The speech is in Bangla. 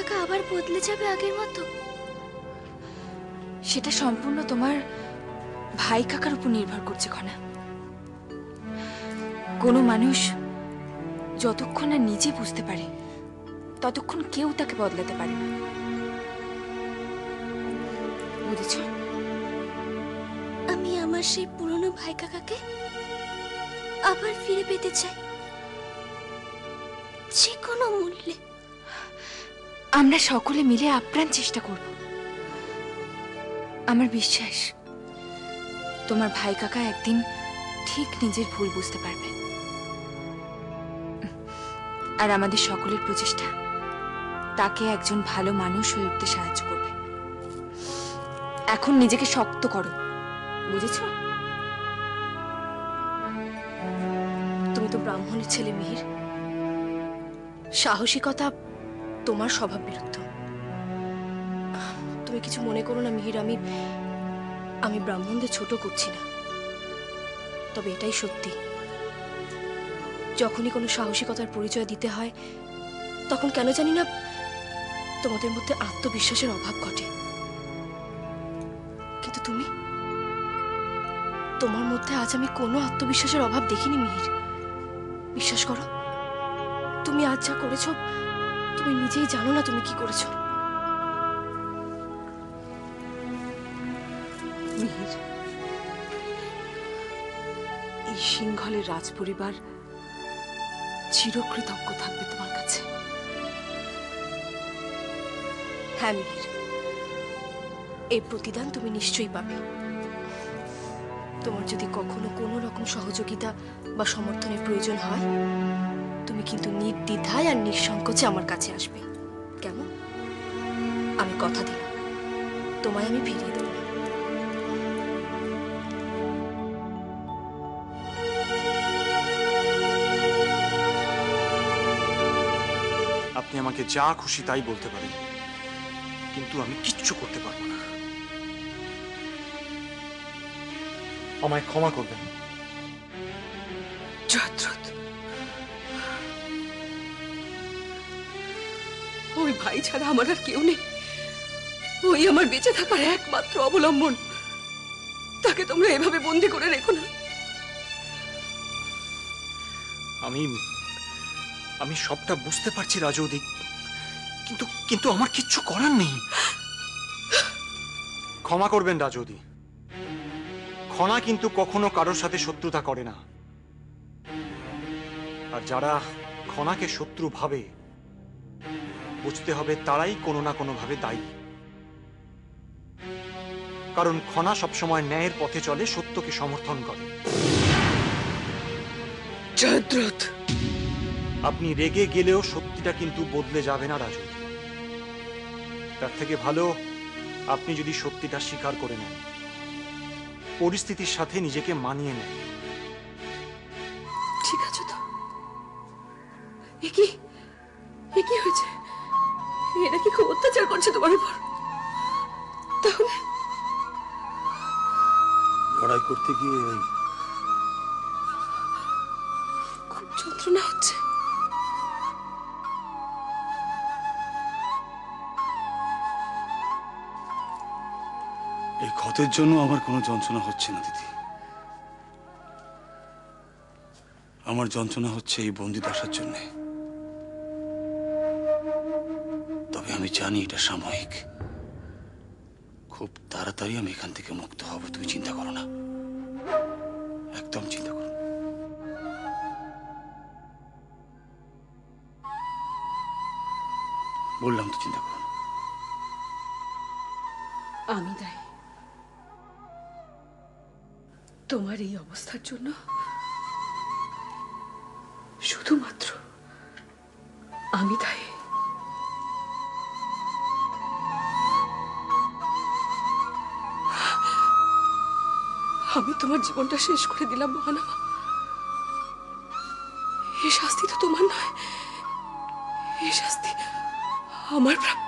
কাকা আবার বদলে যাবে আগের মতো? সেটা সম্পূর্ণ তোমার ভাই কাকার উপর নির্ভর করছে খনা। কোনো মানুষ যতক্ষণ না নিজে বুঝতে পারে ততক্ষণ কেউ তাকে বদলাতে পারে না, বুঝেছ? আমি আমার সেই পুরনো ভাই কাকাকে আবার ফিরে পেতে চাই, যে কোনো মূল্যে। আমরা সকলে মিলে আপ্রাণ চেষ্টা করব। আমার বিশ্বাস তোমার ভাই কাকা একদিন ঠিক নিজের ভুল বুঝতে পারবে, আর আমাদের সকলের প্রচেষ্টা তাকে একজন ভালো মানুষ হয়ে উঠতে সাহায্য করবে। এখন নিজেকে শক্ত করো, বুঝেছ? তুমি তো ব্রাহ্মণের ছেলে মিহির, সাহসিকতা তোমার স্বভাব বিরুদ্ধ। তুমি কিছু মনে করো না মিহির, আমি ব্রাহ্মণদের ছোট করছি না, তবে এটাই সত্যি, যখনই কোনো সাহসিকতার পরিচয় দিতে হয় তখন কেন জানি না তোমাদের মধ্যে আত্মবিশ্বাসের অভাব ঘটে। কিন্তু তোমার মধ্যে আজ আমি কোনো আত্মবিশ্বাসের অভাব দেখিনি মিহির। বিশ্বাস করো, তুমি আজ যা করেছো তুমি নিজেই জানো না তুমি কি করেছো। মিহির, এই সিংহলের রাজপরিবার চিরকৃতজ্ঞ থাকবে তোমার কাছে। হ্যাঁ মিহির, এই প্রতিদান তুমি নিশ্চয়ই পাবে। তোমার যদি কখনো কোনো রকম সহযোগিতা বা সমর্থনের প্রয়োজন হয় তুমি কিন্তু নির্দ্বিধায় আর নিঃসংকোচে আমার কাছে আসবে, কেমন? আমি কথা দিলাম তোমায় আমি ফিরিয়ে দেব না। আপনি আমাকে যা খুশি তাই বলতে পারেন, কিন্তু আমি কিচ্ছু করতে পারবো না। আমায় ক্ষমা করবেন। জয়দ্রথ, ওই ভাই ছাড়া আমার আর কেউ নেই। ওই আমার বেঁচে থাকার একমাত্র অবলম্বন। তাকে তোমরা এভাবে বন্দি করে রেখো না। আমি সবটা বুঝতে পারছি রাজৌদি, কিন্তু আমার কিচ্ছু করার নেই। ক্ষমা করবেন রাজৌদি, খনা কিন্তু কখনো কারোর সাথে শত্রুতা করে না, আর যারা খনাকে শত্রু ভাবে বুঝতে হবে তারাই কোনো না কোনো ভাবে দায়ী। কারণ খনা সবসময় ন্যায়ের পথে চলে, সত্যকে সমর্থন করে। জয়দ্রথ, আপনি রেগে গেলেও সত্যিটা কিন্তু বদলে যাবে না রাজু। তার থেকে ভালো আপনি যদি সত্যিটা স্বীকার করে নেন, পরিস্থিতির সাথে নিজেকে মানিয়ে নেন। ঠিক আছে তো? কি হয়েছে? এরা কি খুব অত্যাচার করছে তোমার উপর? তাহলে লড়াই করতে গিয়ে খুব যন্ত্রণা হচ্ছে। এই ক্ষতের জন্য আমার কোনো যন্ত্রণা হচ্ছে না দিদি। আমার যন্ত্রণা হচ্ছে এই বন্দি দশার জন্যে। তবে আমি জানি এটা সাময়িক, খুব তাড়াতাড়ি আমি এখান থেকে মুক্ত হব। তুমি চিন্তা করো না, একদম চিন্তা করো। বললাম তো চিন্তা করো না। আমি দায়ী তোমার এই অবস্থার জন্য, শুধুমাত্র আমি দায়ী। আমি তোমার জীবনটা শেষ করে দিলাম মহানামা। এই শাস্তি তো তোমার নয়, এই শাস্তি আমার প্রাপ্য।